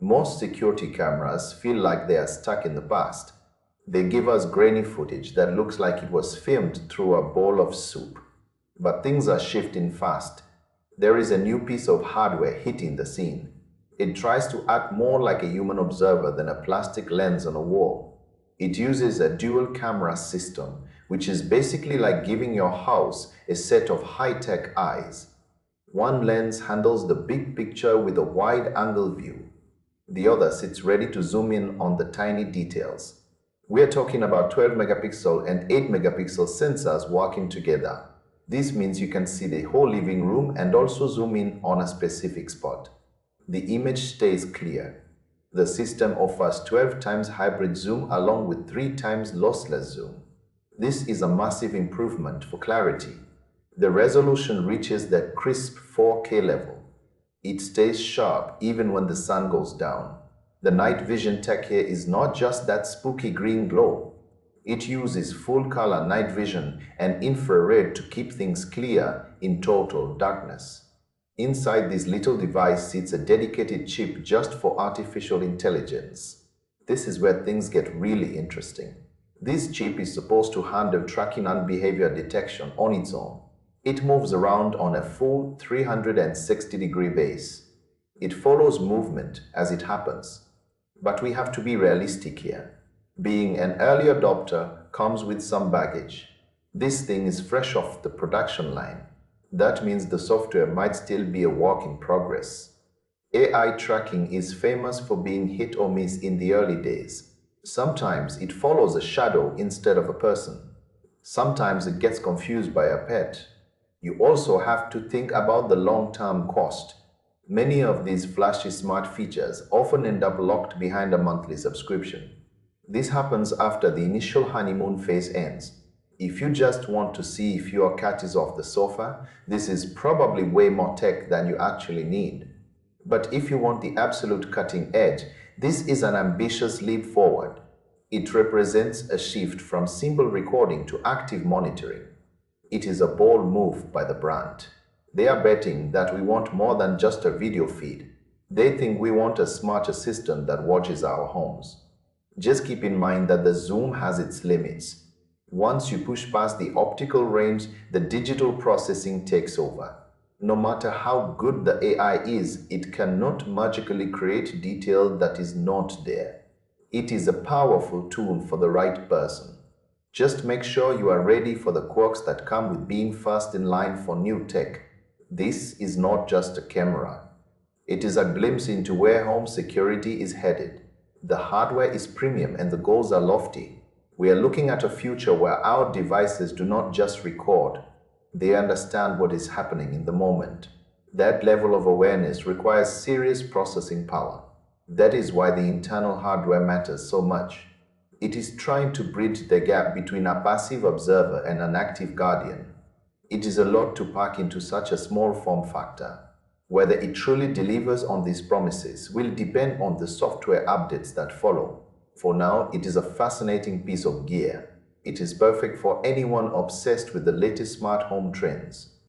Most security cameras feel like they are stuck in the past. They give us grainy footage that looks like it was filmed through a bowl of soup. But things are shifting fast. There is a new piece of hardware hitting the scene. It tries to act more like a human observer than a plastic lens on a wall. It uses a dual camera system, which is basically like giving your house a set of high-tech eyes. One lens handles the big picture with a wide-angle view. The other sits ready to zoom in on the tiny details. We're talking about 12 megapixel and 8 megapixel sensors working together. This means you can see the whole living room and also zoom in on a specific spot. The image stays clear. The system offers 12 times hybrid zoom along with 3 times lossless zoom. This is a massive improvement for clarity. The resolution reaches the crisp 4K level. It stays sharp even when the sun goes down. The night vision tech here is not just that spooky green glow. It uses full-color night vision and infrared to keep things clear in total darkness. Inside this little device sits a dedicated chip just for artificial intelligence. This is where things get really interesting. This chip is supposed to handle tracking and behavior detection on its own. It moves around on a full 360-degree base. It follows movement as it happens. But we have to be realistic here. Being an early adopter comes with some baggage. This thing is fresh off the production line. That means the software might still be a work in progress. AI tracking is famous for being hit or miss in the early days. Sometimes it follows a shadow instead of a person. Sometimes it gets confused by a pet. You also have to think about the long-term cost. Many of these flashy smart features often end up locked behind a monthly subscription. This happens after the initial honeymoon phase ends. If you just want to see if your cat is off the sofa, this is probably way more tech than you actually need. But if you want the absolute cutting edge, this is an ambitious leap forward. It represents a shift from simple recording to active monitoring. It is a bold move by the brand. They are betting that we want more than just a video feed. They think we want a smart assistant that watches our homes. Just keep in mind that the zoom has its limits. Once you push past the optical range, the digital processing takes over. No matter how good the AI is, it cannot magically create detail that is not there. It is a powerful tool for the right person. Just make sure you are ready for the quirks that come with being first in line for new tech. This is not just a camera. It is a glimpse into where home security is headed. The hardware is premium and the goals are lofty. We are looking at a future where our devices do not just record. They understand what is happening in the moment. That level of awareness requires serious processing power. That is why the internal hardware matters so much. It is trying to bridge the gap between a passive observer and an active guardian. It is a lot to pack into such a small form factor. Whether it truly delivers on these promises will depend on the software updates that follow. For now, it is a fascinating piece of gear. It is perfect for anyone obsessed with the latest smart home trends.